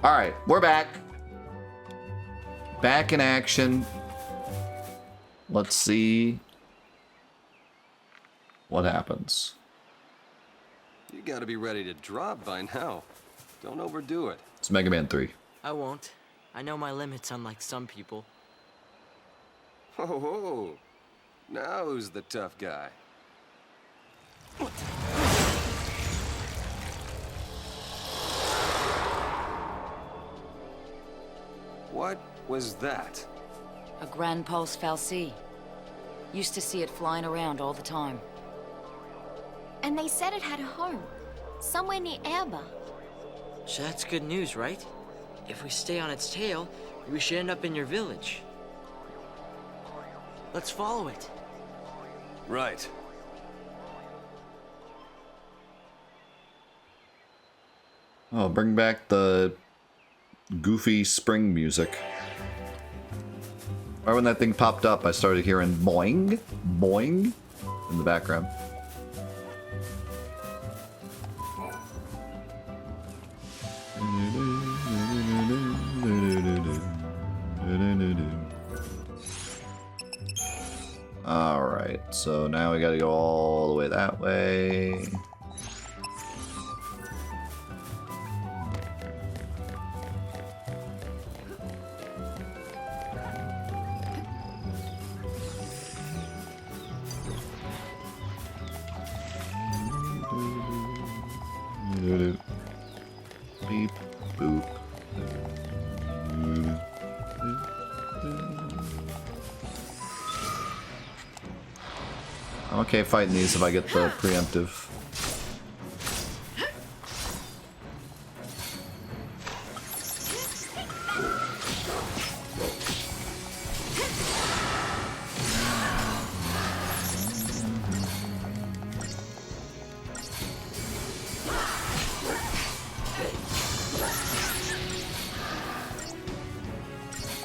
Alright, we're back. Back in action. Let's see what happens. You gotta be ready to drop by now. Don't overdo it. It's Mega Man 3. I won't. I know my limits, unlike some people. Ho ho! Now who's the tough guy? What was that? A Grand Pulse Fal'Cie. Used to see it flying around all the time. And they said it had a home. Somewhere near Erba. So that's good news, right? If we stay on its tail, we should end up in your village. Let's follow it. Right. Oh, bring back the goofy spring music. Right when that thing popped up, I started hearing boing, boing in the background. Alright, so now we gotta go all the way that way. Beep, boop. I'm okay fighting these if I get the preemptive.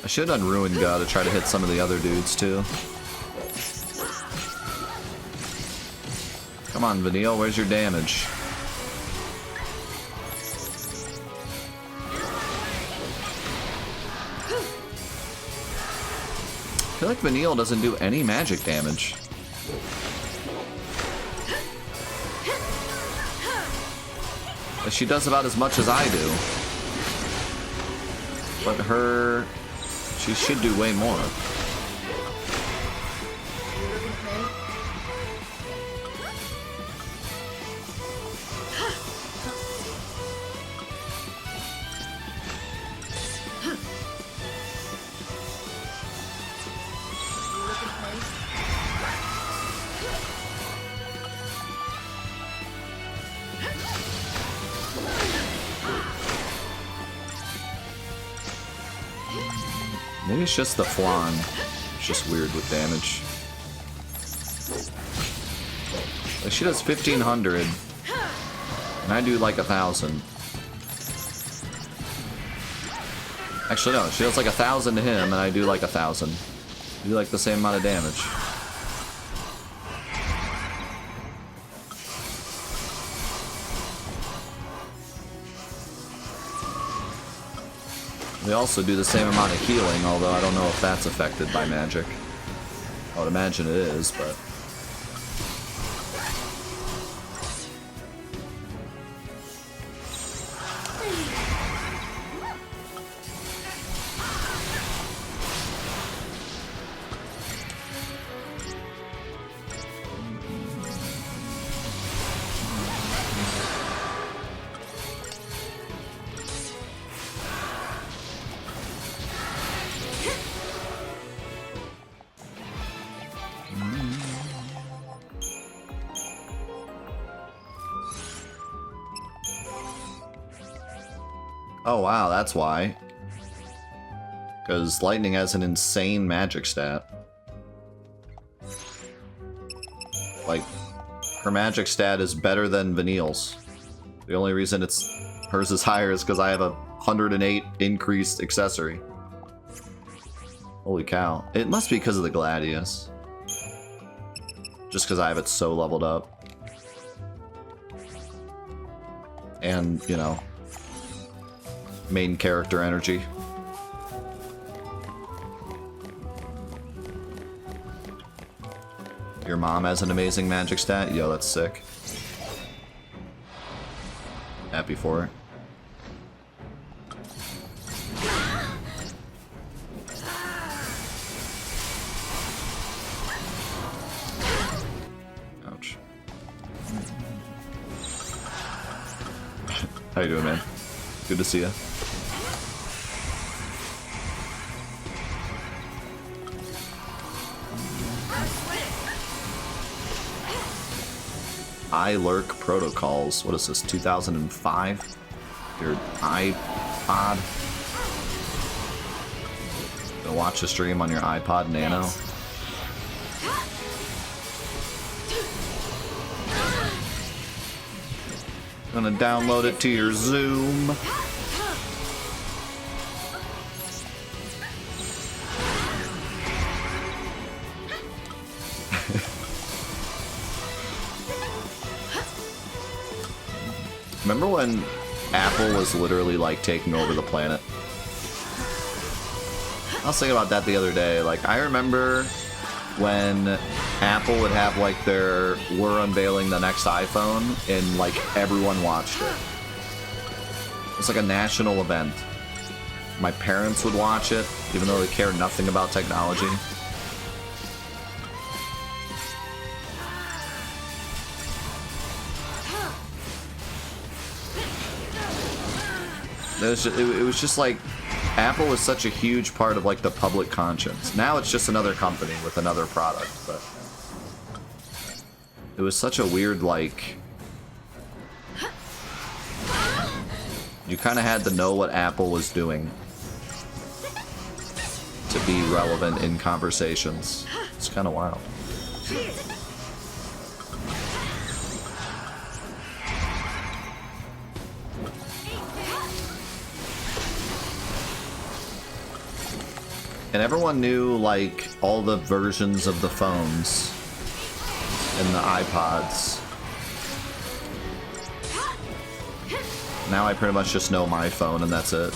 I should have done Ruin God to try to hit some of the other dudes too. Come on, Vanille, where's your damage? I feel like Vanille doesn't do any magic damage. But she does about as much as I do. But she should do way more. Maybe it's just the flan. It's just weird with damage. Like she does 1500, and I do like 1000. Actually, no, she does like 1000 to him, and I do like 1000. I do like the same amount of damage. They also do the same amount of healing, although I don't know if that's affected by magic. I would imagine it is, but... Oh wow, that's why. Because Lightning has an insane magic stat. Like, her magic stat is better than Vanille's. The only reason hers is higher is because I have a 108 increased accessory. Holy cow. It must be because of the Gladius. Just because I have it so leveled up. And, you know, main character energy. Your mom has an amazing magic stat? Yo, that's sick. Happy for it. Ouch. How you doing, man? Good to see you. iLurk Protocols. What is this, 2005? Your iPod? Gonna watch the stream on your iPod Nano? Gonna download it to your Zoom. Remember when Apple was literally like taking over the planet? I was thinking about that the other day. Like, I remember when Apple would have like we're unveiling the next iPhone and like everyone watched it. It's like a national event. My parents would watch it, even though they care nothing about technology. It was just like, Apple was such a huge part of like the public conscience. Now it's just another company with another product, but it was such a weird, like, you kind of had to know what Apple was doing to be relevant in conversations. It's kind of wild. And everyone knew, like, all the versions of the phones and the iPods. Now I pretty much just know my phone and that's it.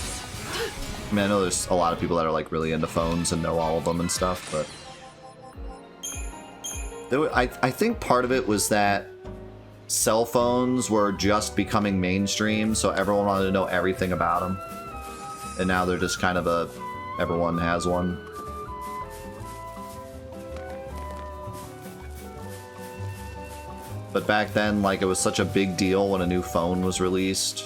I mean, I know there's a lot of people that are, like, really into phones and know all of them and stuff, but... I think part of it was that cell phones were just becoming mainstream, so everyone wanted to know everything about them. And now they're just kind of a... everyone has one. But back then, like, it was such a big deal when a new phone was released.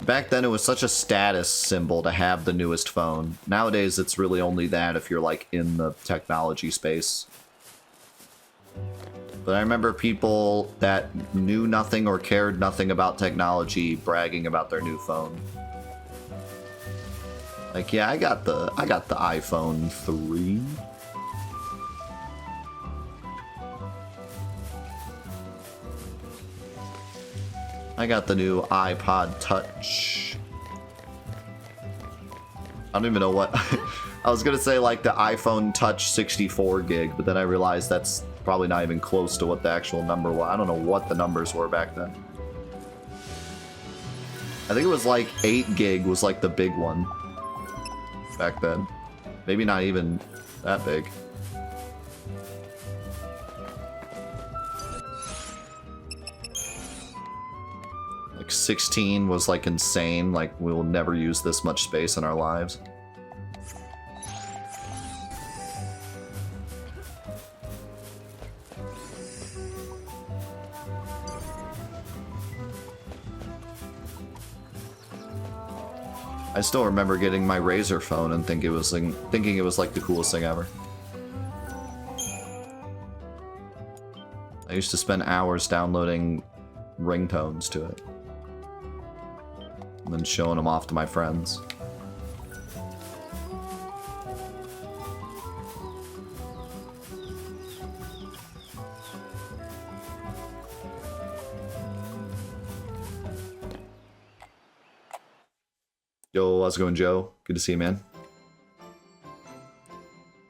Back then, it was such a status symbol to have the newest phone. Nowadays, it's really only that if you're, like, in the technology space. But I remember people that knew nothing or cared nothing about technology bragging about their new phone. Like, yeah, I got the iPhone 3. I got the new iPod Touch. I don't even know what... I was gonna say, like, the iPhone Touch 64 gig, but then I realized that's probably not even close to what the actual number was. I don't know what the numbers were back then. I think it was like 8 gig was like the big one back then. Maybe not even that big. Like 16 was like insane, like we will never use this much space in our lives. I still remember getting my Razer phone and thinking it was like the coolest thing ever. I used to spend hours downloading ringtones to it and then showing them off to my friends. Yo, how's it going, Joe? Good to see you, man.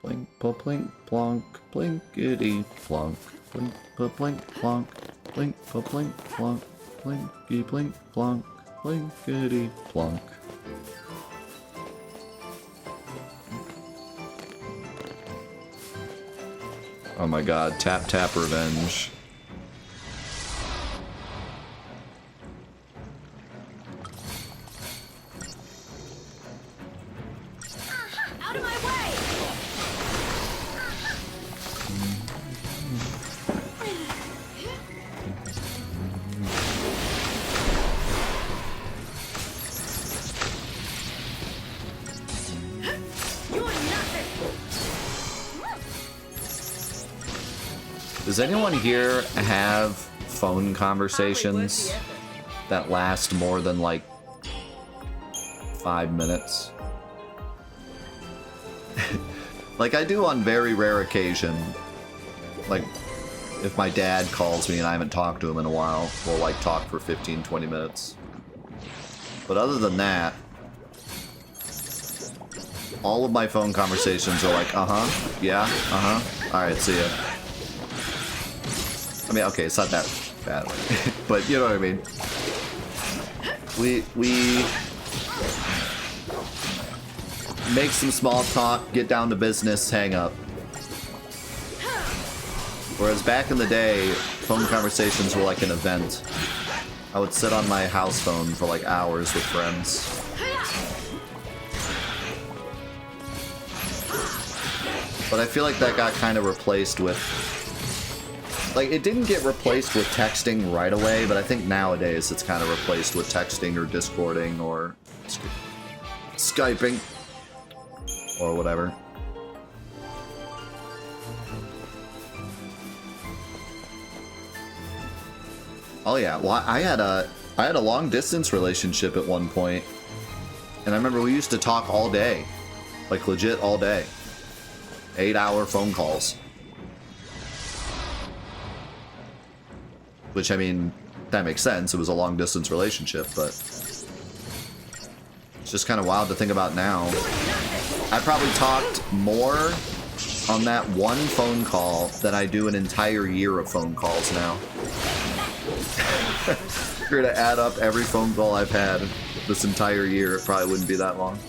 Blink, plink, plonk, blinkity, plonk, blink, blink, plonk, blink, blink, plonk. Plinky plink plonk, plinkety plonk. Oh my god, tap tap revenge. Out of my way! You're nothing! Does anyone here have phone conversations that last more than like 5 minutes? Like I do on very rare occasion. Like if my dad calls me and I haven't talked to him in a while, we'll like talk for 15-20 minutes. But other than that, all of my phone conversations are like, yeah, alright, see ya. I mean, okay, it's not that bad, but you know what I mean. We make some small talk, get down to business, hang up. Whereas back in the day, phone conversations were like an event. I would sit on my house phone for like hours with friends. But I feel like that got kind of replaced with... Like, it didn't get replaced with texting right away, but I think nowadays it's kind of replaced with texting or Discording or Skyping or whatever. Oh yeah, well, I had a long distance relationship at one point, and I remember we used to talk all day, like legit all day. 8-hour phone calls. Which, I mean, that makes sense. It was a long-distance relationship, but it's just kind of wild to think about now. I probably talked more on that one phone call than I do an entire year of phone calls now. If you're gonna add up every phone call I've had this entire year, it probably wouldn't be that long.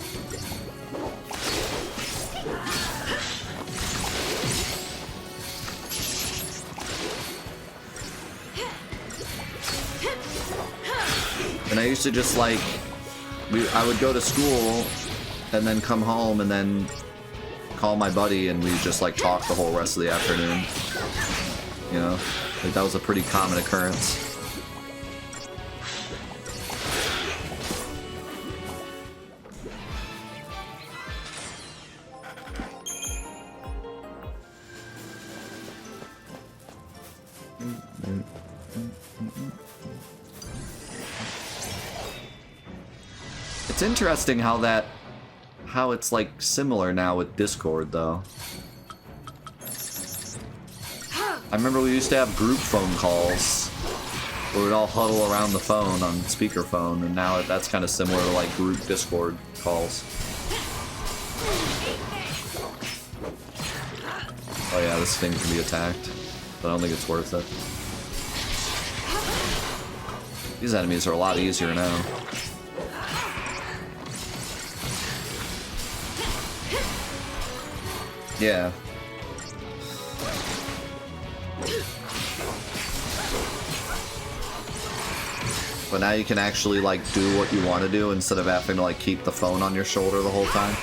And I used to just like, I would go to school and then come home and then call my buddy and we'd just like talk the whole rest of the afternoon. You know, like that was a pretty common occurrence. It's interesting how it's like similar now with Discord though. I remember we used to have group phone calls where we'd all huddle around the phone on speakerphone, and now that's kind of similar to like group Discord calls. Oh yeah, this thing can be attacked, but I don't think it's worth it. These enemies are a lot easier now. Yeah. But now you can actually like do what you want to do instead of having to like keep the phone on your shoulder the whole time.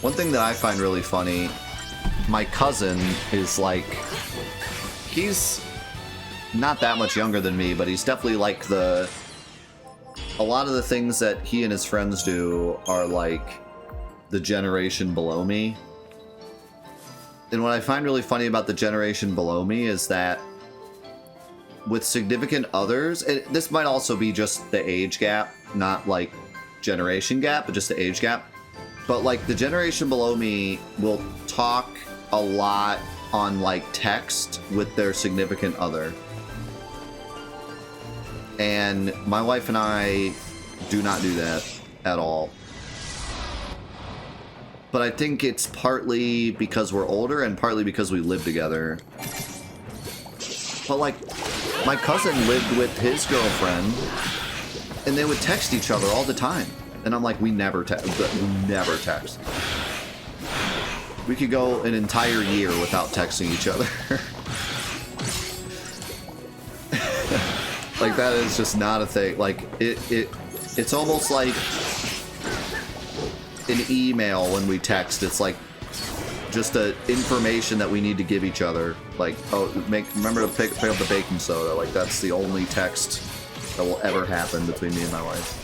One thing that I find really funny, my cousin is like, he's not that much younger than me, but he's definitely like a lot of the things that he and his friends do are like the generation below me. And what I find really funny about the generation below me is that with significant others, and this might also be just the age gap, not like generation gap, but just the age gap. But like the generation below me will talk a lot on like text with their significant other. And my wife and I do not do that at all. But I think it's partly because we're older and partly because we live together. But like, my cousin lived with his girlfriend and they would text each other all the time. And I'm like, we never text. We could go an entire year without texting each other. Like, that is just not a thing. Like, it's almost like an email when we text. It's like just a information that we need to give each other. Like, oh, remember to pick up the baking soda. Like, that's the only text that will ever happen between me and my wife.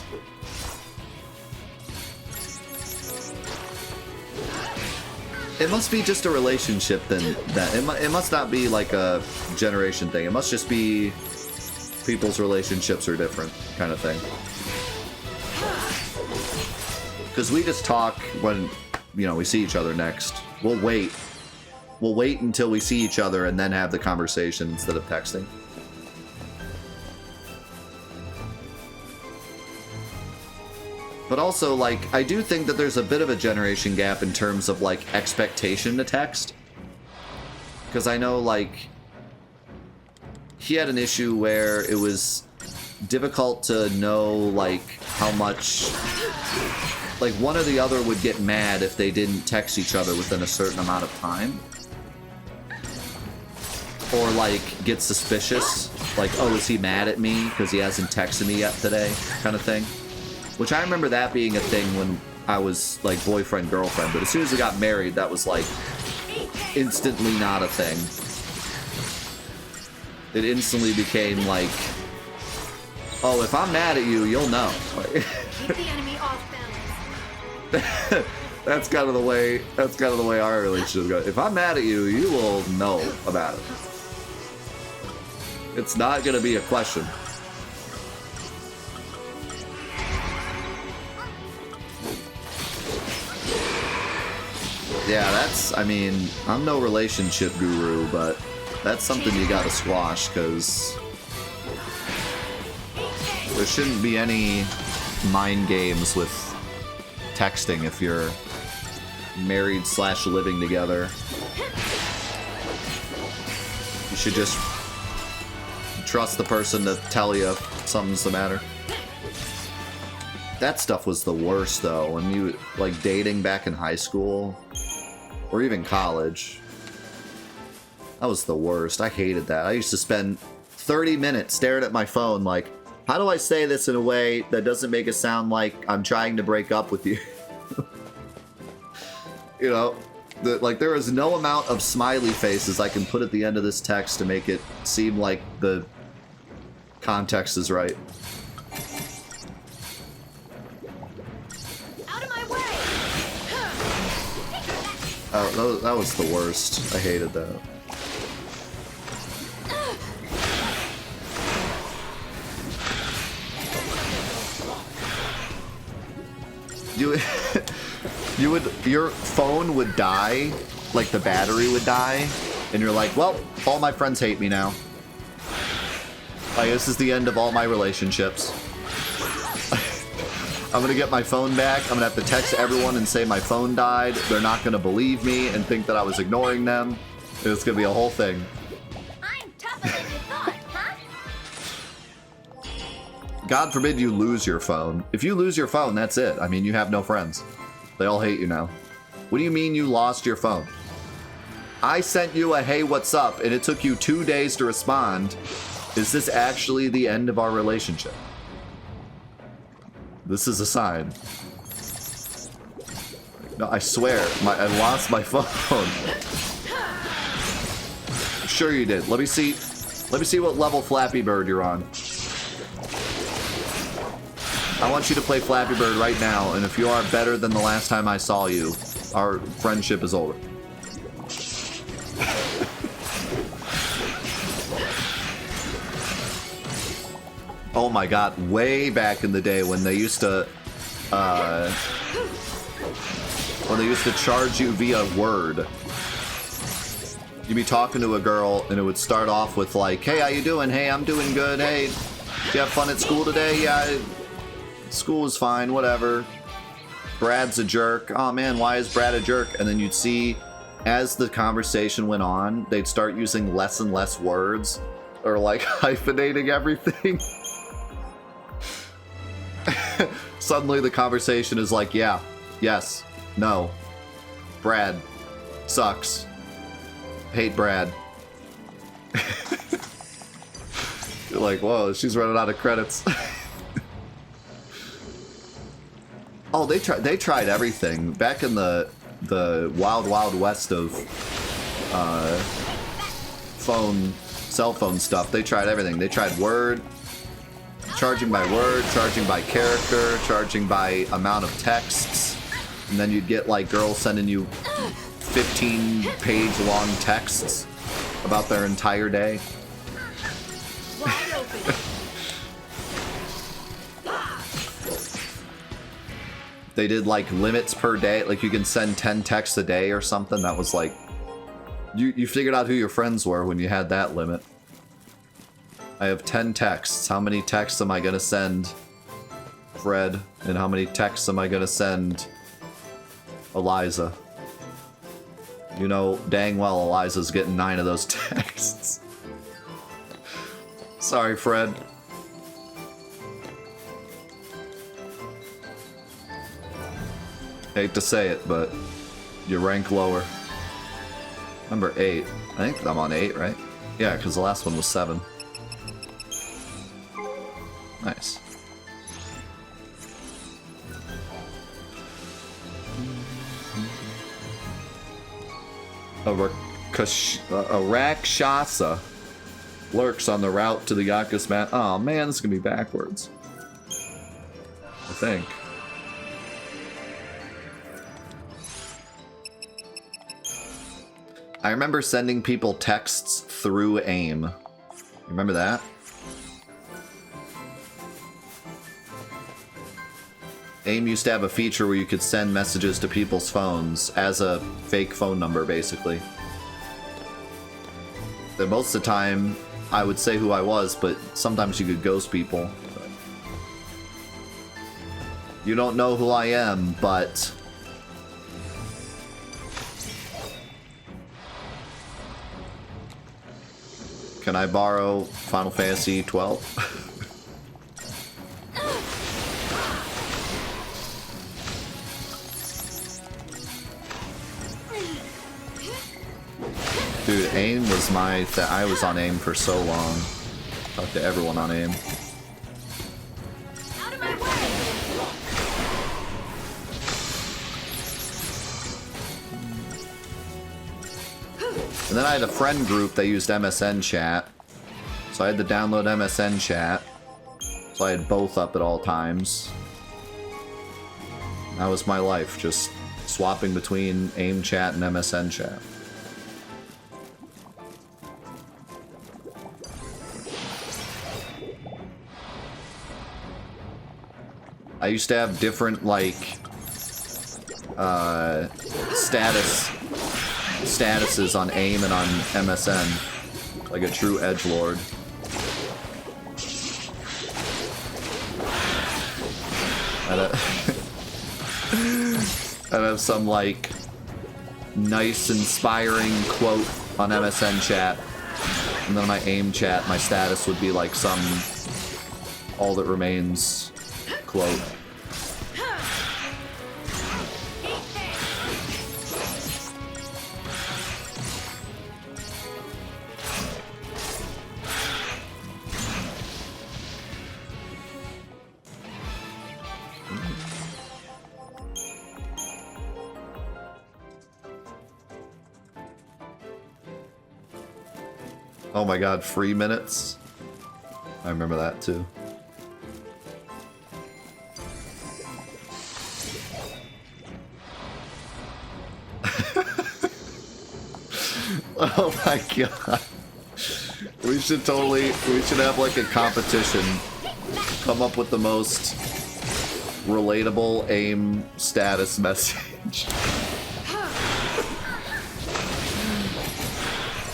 It must be just a relationship then. That it must not be like a generation thing. It must just be people's relationships are different kind of thing. Because we just talk when, you know, we see each other next. We'll wait until we see each other and then have the conversation instead of texting. But also, like, I do think that there's a bit of a generation gap in terms of, like, expectation to text. Because I know, like, he had an issue where it was difficult to know, like, how much... Like, one or the other would get mad if they didn't text each other within a certain amount of time. Or, like, get suspicious. Like, oh, is he mad at me because he hasn't texted me yet today? Kind of thing. Which I remember that being a thing when I was, like, boyfriend, girlfriend. But as soon as we got married, that was, like, instantly not a thing. It instantly became, like, oh, if I'm mad at you, you'll know. Like, Keep the enemy off balance. that's kind of the way our relationship goes. If I'm mad at you, you will know about it. It's not gonna be a question. Yeah, that's, I mean, I'm no relationship guru, but that's something you gotta squash, because there shouldn't be any mind games with texting if you're married / living together. You should just trust the person to tell you if something's the matter. That stuff was the worst, though, when you, like, dating back in high school, or even college. That was the worst. I hated that. I used to spend 30 minutes staring at my phone like, how do I say this in a way that doesn't make it sound like I'm trying to break up with you? You know, like, there is no amount of smiley faces I can put at the end of this text to make it seem like the context is right. Out of my way! Oh, that was the worst. I hated that. Your phone would die, like the battery would die, and you're like, well, all my friends hate me now. Like, this is the end of all my relationships. I'm gonna get my phone back. I'm gonna have to text everyone and say my phone died. They're not gonna believe me and think that I was ignoring them. It's gonna be a whole thing. I'm tougher than you thought, huh? God forbid you lose your phone. If you lose your phone, that's it. I mean, you have no friends. They all hate you now. What do you mean you lost your phone? I sent you a hey, what's up, and it took you 2 days to respond. Is this actually the end of our relationship? This is a sign. No, I swear, I lost my phone. Sure you did. Let me see what level Flappy Bird you're on. I want you to play Flappy Bird right now, and if you are better than the last time I saw you, our friendship is over. Oh my god, way back in the day when they used to charge you via Word. You'd be talking to a girl and it would start off with like, hey, how you doing? Hey, I'm doing good. Hey, Did you have fun at school today? Yeah, school was fine, whatever. Brad's a jerk. Oh man, why is Brad a jerk? And then you'd see, as the conversation went on, they'd start using less and less words, or like hyphenating everything. Suddenly the conversation is like, yeah, yes, no, Brad sucks, hate Brad. You're like, whoa, she's running out of credits. Oh, they tried everything back in the wild west of cell phone stuff. They tried everything. They tried word, charging by word, charging by character, charging by amount of texts, and then you'd get like girls sending you 15-page long texts about their entire day. They did like limits per day, like you can send 10 texts a day or something. That was like, you figured out who your friends were when you had that limit. I have 10 texts. How many texts am I gonna send Fred? And how many texts am I gonna send Eliza? You know dang well Eliza's getting 9 of those texts. Sorry, Fred. Hate to say it, but you rank lower. Number 8. I think I'm on 8, right? Yeah, because the last one was 7. Nice. A Rakshasa lurks on the route to the Yaku's mat. Oh man, this is gonna be backwards. I think. I remember sending people texts through AIM. You remember that? AIM used to have a feature where you could send messages to people's phones as a fake phone number, basically. That most of the time, I would say who I was, but sometimes you could ghost people. You don't know who I am, but... Can I borrow Final Fantasy XII? Dude, AIM was my... I was on AIM for so long. Talked to everyone on AIM. Out of my way! And then I had a friend group that used MSN chat. So I had to download MSN chat. So I had both up at all times. That was my life, just swapping between AIM chat and MSN chat. I used to have different, like, statuses on AIM and on MSN, like a true edgelord. I'd have some, like, nice, inspiring quote on MSN chat, and then on my AIM chat, my status would be like some all that remains quote. Oh my god, free minutes? I remember that too. Oh my god. We should have like a competition. Come up with the most relatable AIM status message.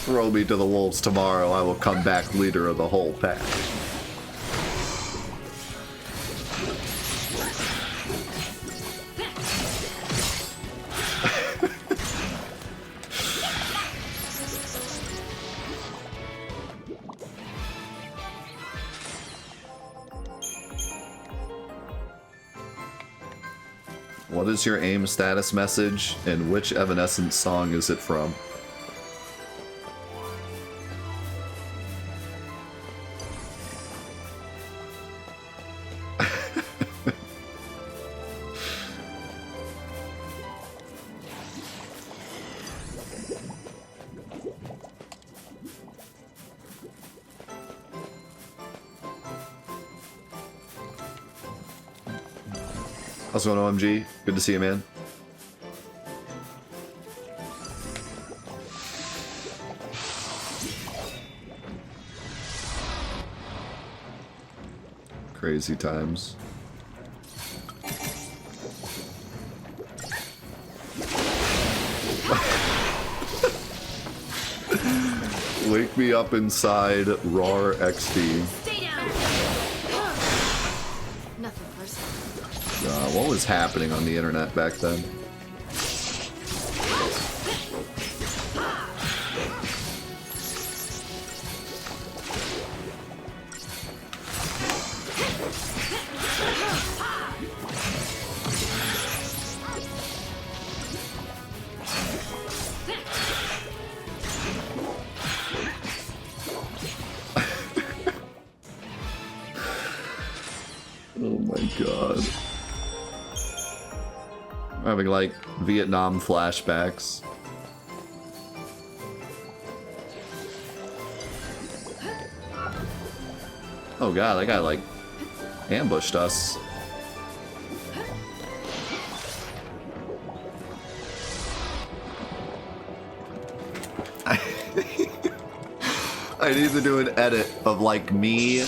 Throw me to the wolves tomorrow, I will come back leader of the whole pack. What is your AIM status message, and which Evanescence song is it from? How's it going, OMG? Good to see you, man. Crazy times. Wake me up inside RAR XD. Stay down. Nothing personal. What was happening on the internet back then? Oh my god. I'm having like Vietnam flashbacks. Oh god, that guy like ambushed us. I need to do an edit of like me,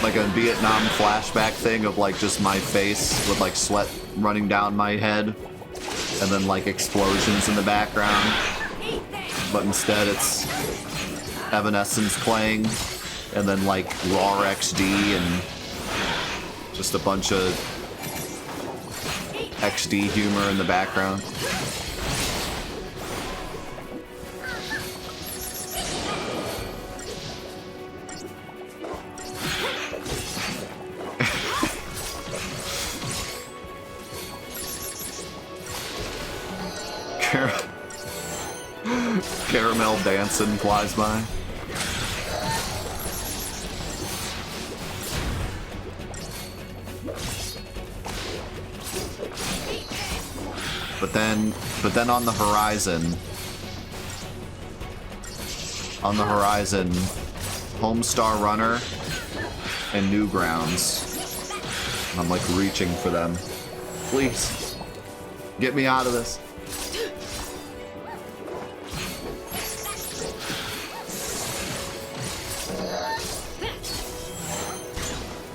like a Vietnam flashback thing of like just my face with like sweat running down my head and then like explosions in the background. But instead it's Evanescence playing and then like RAR XD and just a bunch of XD humor in the background. Caramel dancing flies by. But then on the horizon, Homestar Runner and Newgrounds. I'm like reaching for them. Please, get me out of this.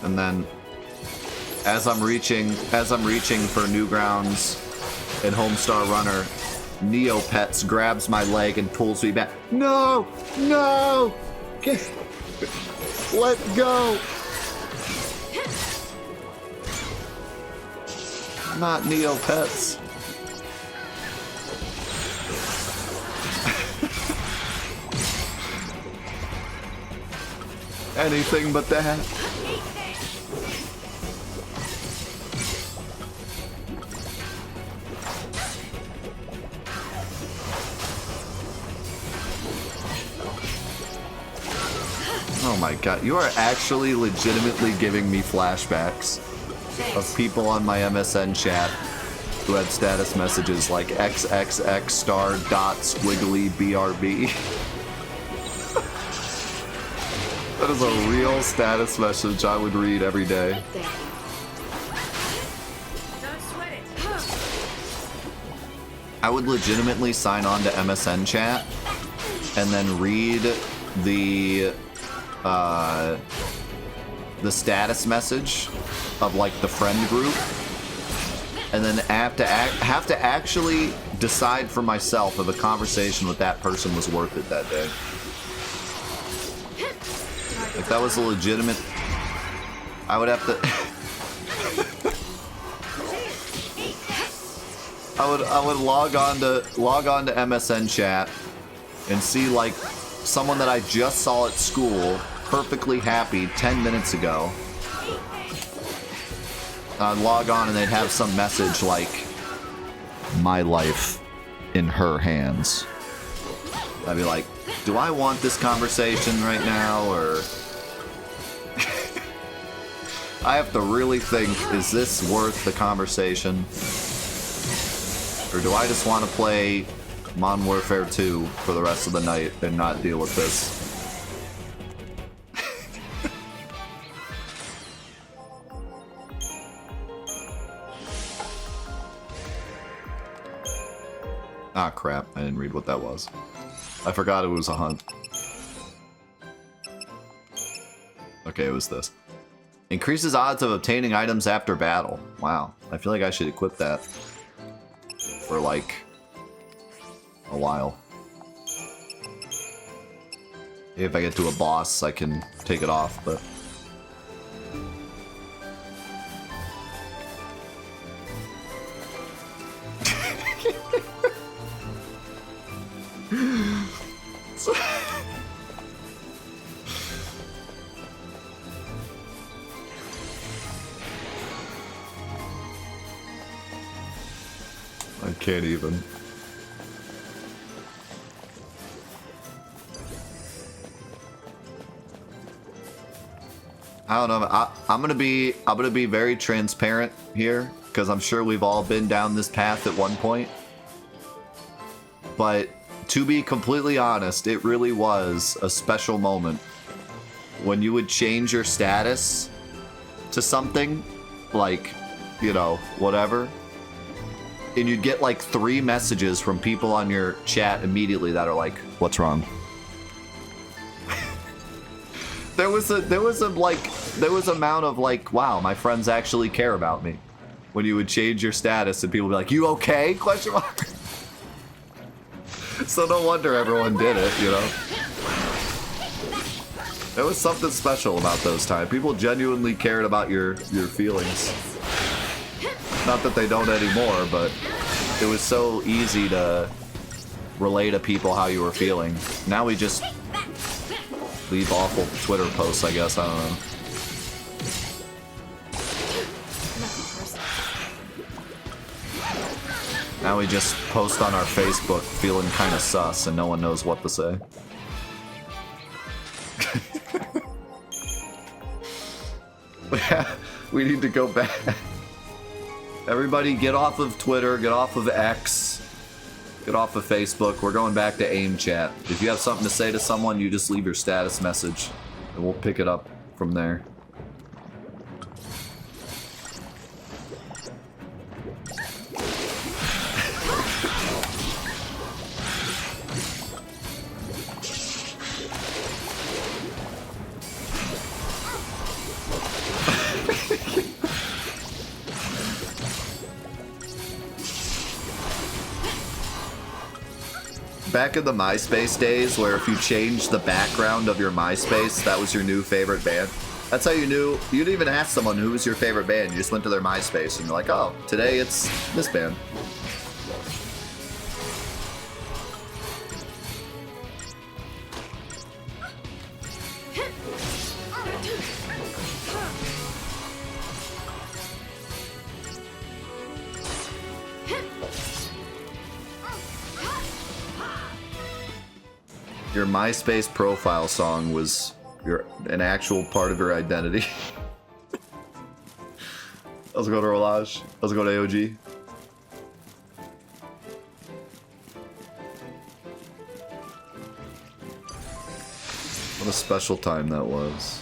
And then, as I'm reaching for Newgrounds and Homestar Runner, Neopets grabs my leg and pulls me back. No! No! Let go! Not Neopets. Anything but that. Oh my god, you are actually legitimately giving me flashbacks of people on my MSN chat who had status messages like XXX star dot squiggly BRB. That is a real status message I would read every day. I would legitimately sign on to MSN chat and then read the status message of like the friend group, and then have to actually decide for myself if a conversation with that person was worth it that day. If that was a legitimate, I would have to. I would log on to MSN chat and see like someone that I just saw at school, perfectly happy 10 minutes ago, I'd log on and they'd have some message like, my life in her hands. I'd be like, do I want this conversation right now, or... I have to really think, is this worth the conversation? Or do I just want to play Modern Warfare 2 for the rest of the night and not deal with this? Ah, crap. I didn't read what that was. I forgot it was a hunt. Okay, it was this. Increases odds of obtaining items after battle. Wow. I feel like I should equip that for, like, a while. If I get to a boss, I can take it off, but... I can't even. I don't know. I'm gonna be very transparent here, because I'm sure we've all been down this path at one point. But to be completely honest, it really was a special moment when you would change your status to something like, you know, whatever, and you'd get like 3 messages from people on your chat immediately that are like, "What's wrong?" There was a amount of like, wow, my friends actually care about me. When you would change your status and people would be like, "You okay?" Question mark. So no wonder everyone did it, you know. There was something special about those times. People genuinely cared about your feelings. Not that they don't anymore, but it was so easy to relay to people how you were feeling. Now we just leave awful Twitter posts, I guess. I don't know. Now we just post on our Facebook feeling kind of sus and no one knows what to say. We need to go back. Everybody get off of Twitter, get off of X, get off of Facebook. We're going back to AIM chat. If you have something to say to someone, you just leave your status message and we'll pick it up from there. Back in the MySpace days, where if you changed the background of your MySpace, that was your new favorite band. That's how you knew. You didn't even ask someone who was your favorite band. You just went to their MySpace and you're like, oh, today it's this band. Your MySpace profile song was an actual part of your identity. How's it going to Rolage? How's it going to AOG? What a special time that was.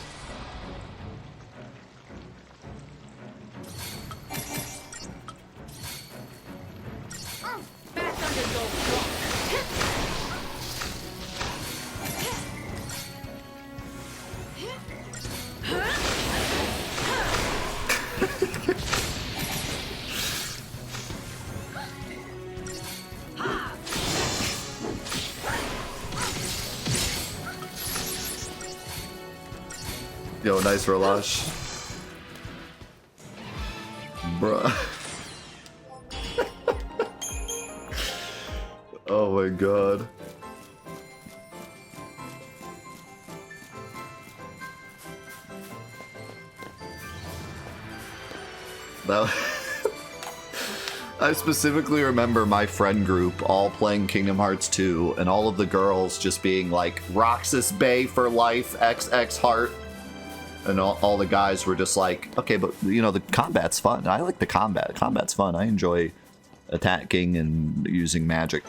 Yo, nice Relash. Bruh. Oh my god. That I specifically remember my friend group all playing Kingdom Hearts 2 and all of the girls just being like, Roxas Bay for life, XX Heart. And all the guys were just like, okay, but you know, the combat's fun. I like the combat. The combat's fun. I enjoy attacking and using magic.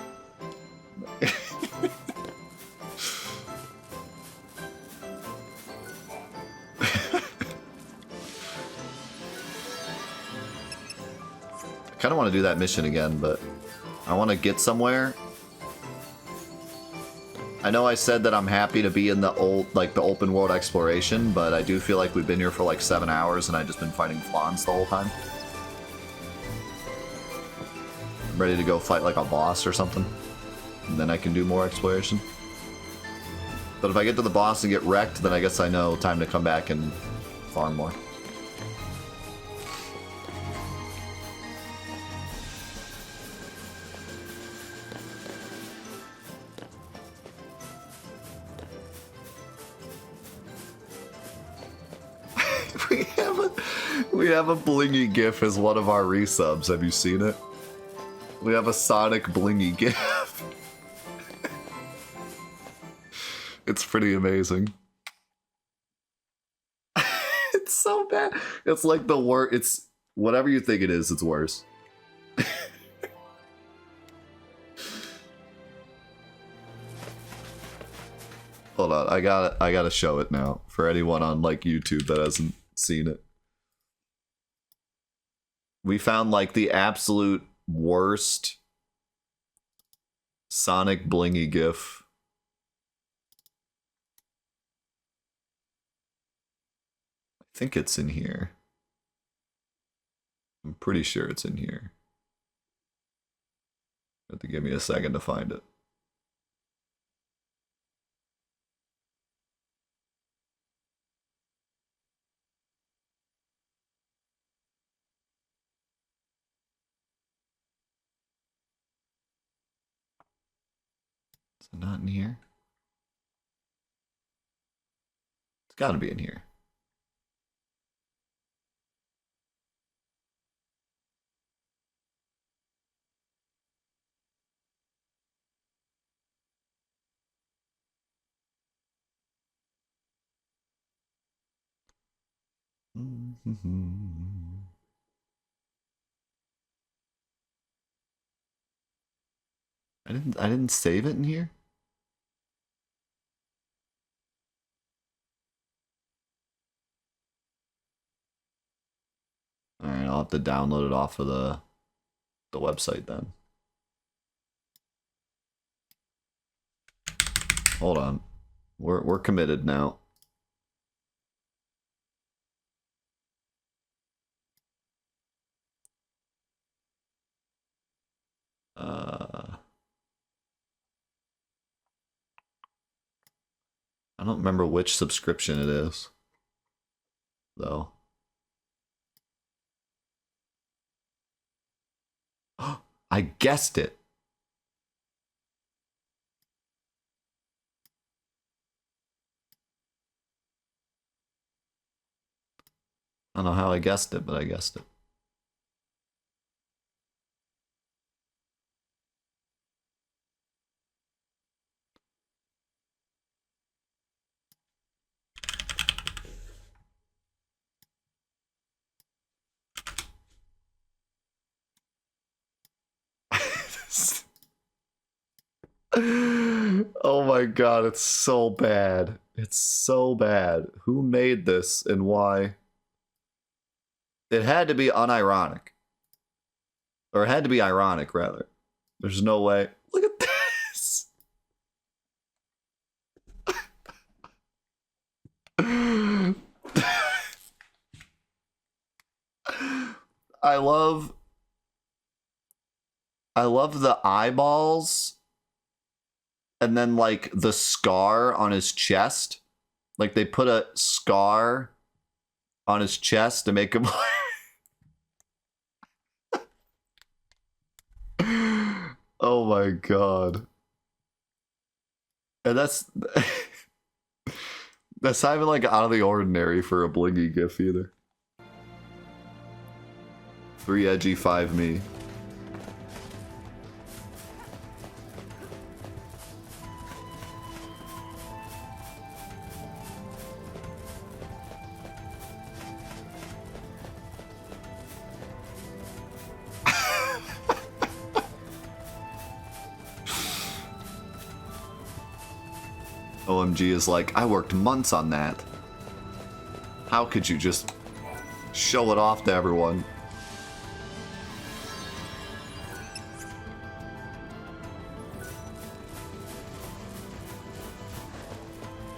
I kind of want to do that mission again, but I want to get somewhere. I know I said that I'm happy to be in the the open world exploration, but I do feel like we've been here for like 7 hours and I've just been fighting flans the whole time. I'm ready to go fight like a boss or something, and then I can do more exploration. But if I get to the boss and get wrecked, then I guess I know time to come back and farm more. We have a blingy gif as one of our resubs. Have you seen it? We have a Sonic blingy gif. It's pretty amazing. It's so bad. It's like the worst. It's whatever you think it is, it's worse. Hold on, I gotta show it now for anyone on like YouTube that hasn't seen it. We found like the absolute worst Sonic blingy gif. I think it's in here. I'm pretty sure it's in here. You have to give me a second to find it. Is it not in here? It's gotta be in here. I didn't save it in here? Alright, I'll have to download it off of the website then. Hold on. We're committed now. I don't remember which subscription it is, though. I guessed it. I don't know how I guessed it, but I guessed it. Oh my god, it's so bad. It's so bad. Who made this and why? It had to be unironic. Or it had to be ironic, rather. There's no way. Look at this! I love the eyeballs and then like the scar on his chest. Like they put a scar on his chest to make him Oh my god. And that's not even like out of the ordinary for a blingy gif either. 3 edgy, 5 me. OMG is like, I worked months on that. How could you just show it off to everyone?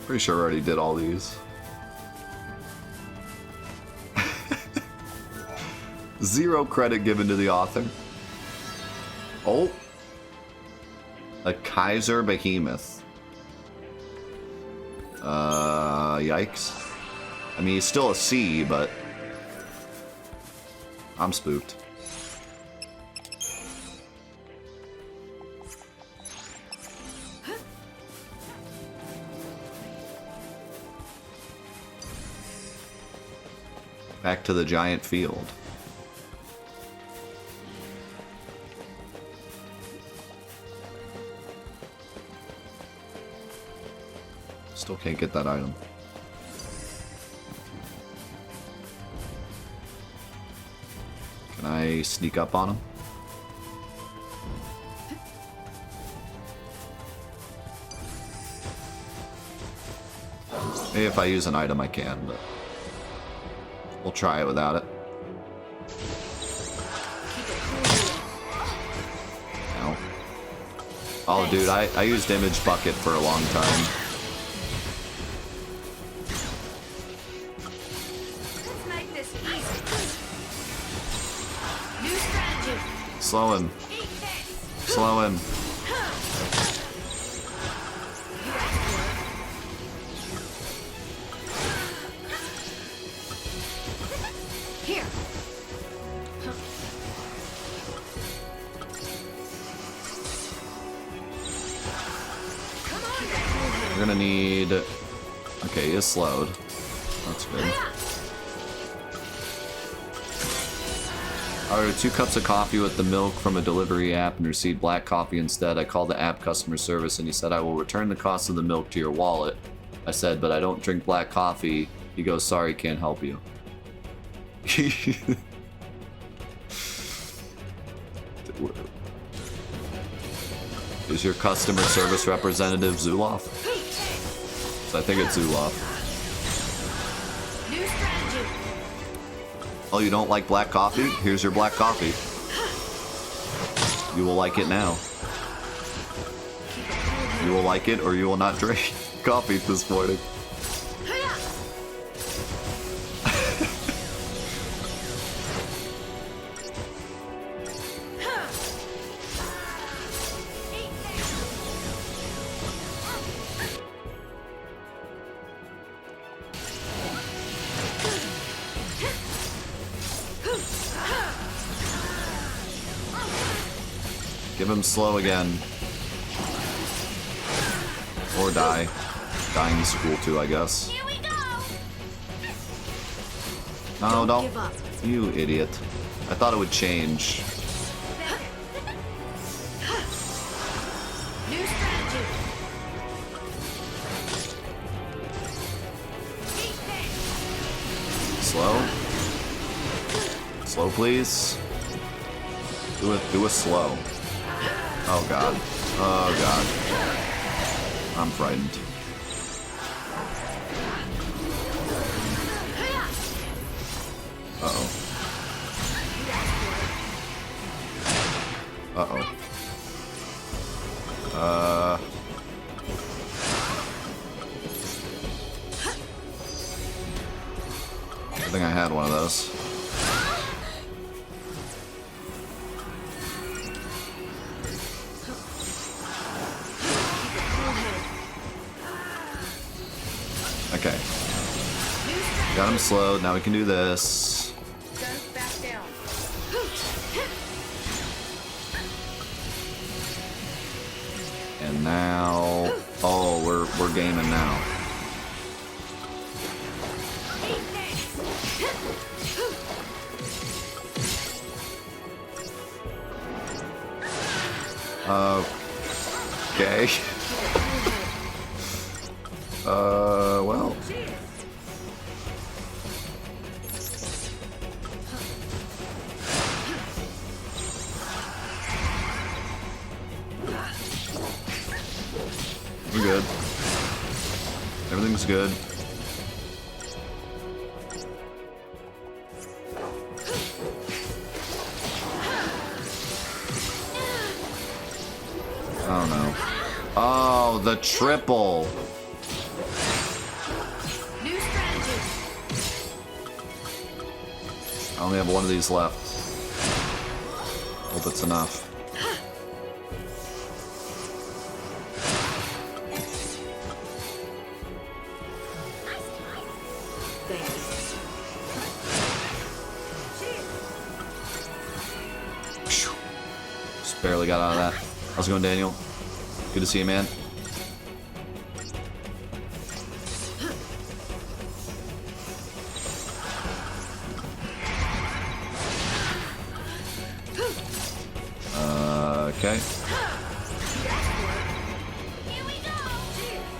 Pretty sure I already did all these. 0 credit given to the author. Oh. A Kaiser Behemoth. Yikes. I mean, he's still a C, but I'm spooked. Back to the giant field. Still can't get that item. Can I sneak up on him? Maybe if I use an item I can, but we'll try it without it. Ow. Oh dude, I used Image Bucket for a long time. Slow him. Slow him. Here. We're gonna need... Okay, he is slowed. That's good. I ordered 2 cups of coffee with the milk from a delivery app and received black coffee instead. I called the app customer service and he said, I will return the cost of the milk to your wallet. I said, but I don't drink black coffee. He goes, sorry, can't help you. Is your customer service representative Zuloff? So I think it's Zuloff. Oh, you don't like black coffee? Here's your black coffee. You will like it now. You will like it or you will not drink coffee this morning. Give him slow again. Or die. Dying's cool too, I guess. Here we go. No, don't. Give up. You idiot. I thought it would change. New strategy. Slow. Slow, please. Do a slow. Oh god. Oh god. I'm frightened. Uh-oh. Uh-oh. I think I had one of those. Okay. Got him slowed. Now we can do this. Back down. And now, oh, we're gaming now. Okay. Well. We're good. Everything's good. Oh no. Oh, the triple. New strategy. I only have one of these left. Hope it's enough. Just barely got out of that. How's it going, Daniel? Good to see you, man. Okay.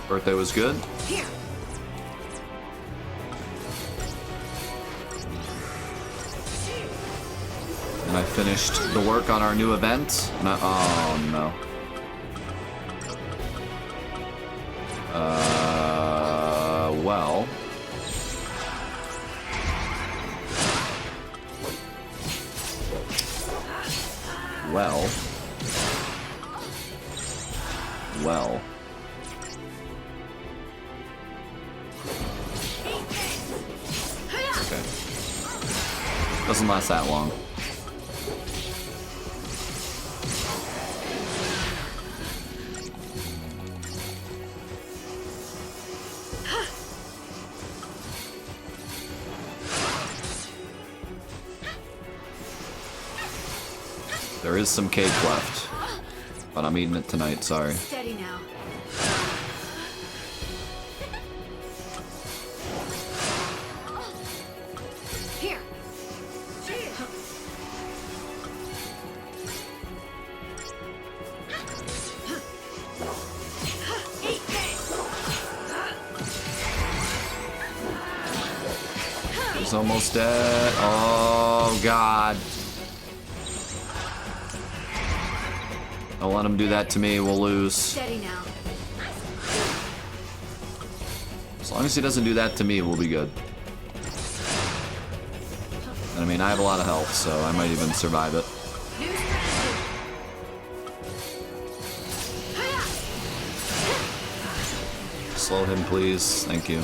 Birthday was good. And I finished the work on our new event. Oh no. Well. Well. Well. Okay. Doesn't last that long. There is some cake left, but I'm eating it tonight, sorry. Steady now. Here. He's almost dead. Oh, God. Don't let him do that to me, we'll lose. Steady now. As long as he doesn't do that to me, we'll be good. And I mean, I have a lot of health, so I might even survive it. New strategy. Slow him, please. Thank you.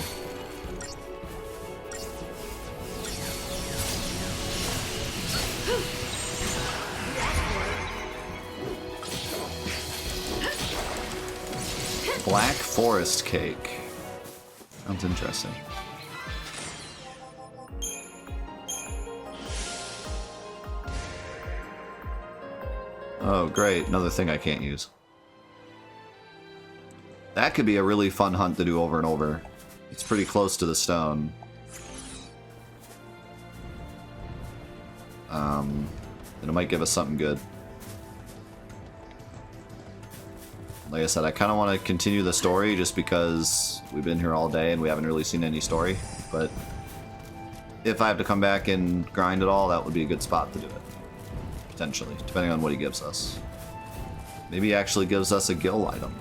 Black Forest Cake. Sounds interesting. Oh, great. Another thing I can't use. That could be a really fun hunt to do over and over. It's pretty close to the stone. And it might give us something good. Like I said, I kind of want to continue the story just because we've been here all day and we haven't really seen any story. But if I have to come back and grind it all, that would be a good spot to do it. Potentially, depending on what he gives us. Maybe he actually gives us a guild item.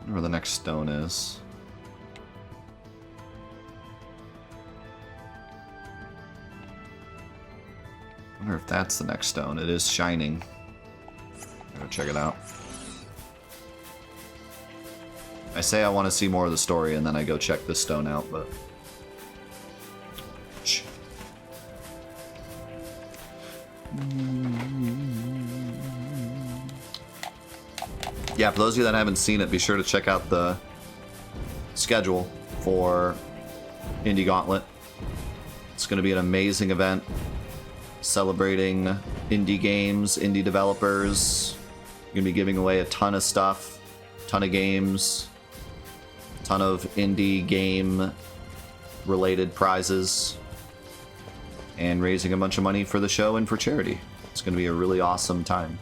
Where the next stone is. I wonder if that's the next stone. It is shining. I'm gonna check it out. I say I want to see more of the story and then I go check this stone out, but... Shh. Yeah, for those of you that haven't seen it, be sure to check out the schedule for Indie Gauntlet. It's going to be an amazing event celebrating indie games, indie developers. We're going to be giving away a ton of stuff. ton of games, ton of indie game related prizes, and raising a bunch of money for the show and for charity. It's going to be a really awesome time.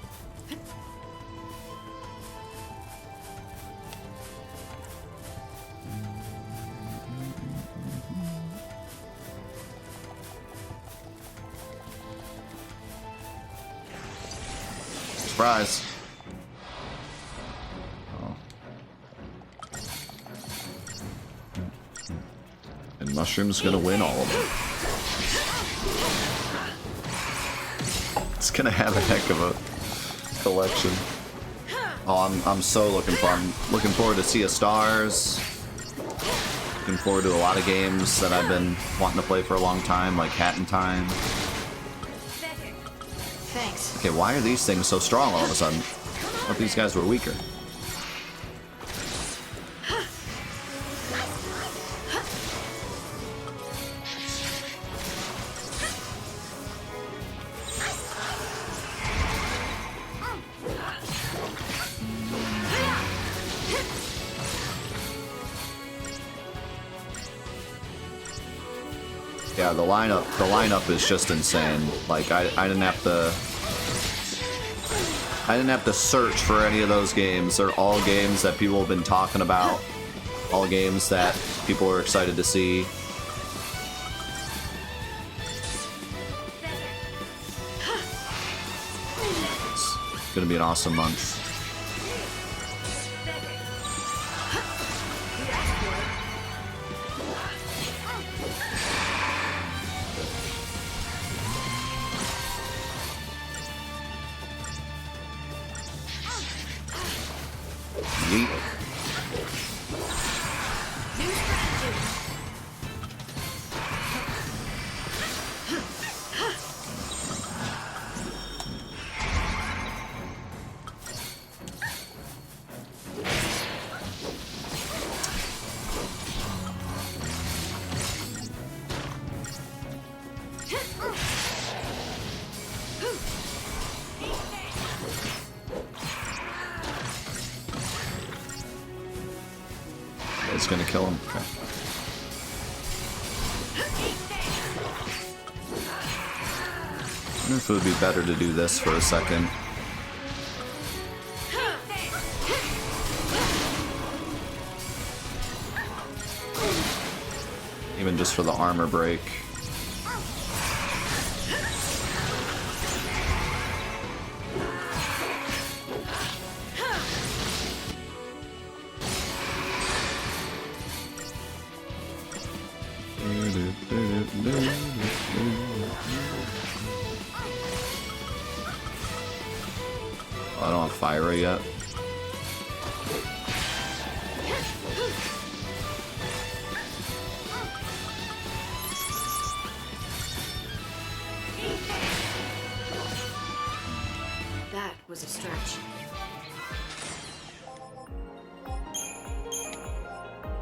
Surprise! Oh. And Mushroom's gonna win all of them. It's gonna have a heck of a collection. Oh, I'm so looking forward to Sea of Stars. Looking forward to a lot of games that I've been wanting to play for a long time, like Hat in Time. Thanks. Okay, why are these things so strong all of a sudden? I thought these guys were weaker. Yeah, the lineup is just insane. Like I didn't have to search for any of those games. They're all games that people have been talking about. All games that people are excited to see. It's gonna be an awesome month. Yeet. It's gonna kill him. Okay. I wonder if it would be better to do this for a second. Even just for the armor break. I don't have fire yet. That was a stretch.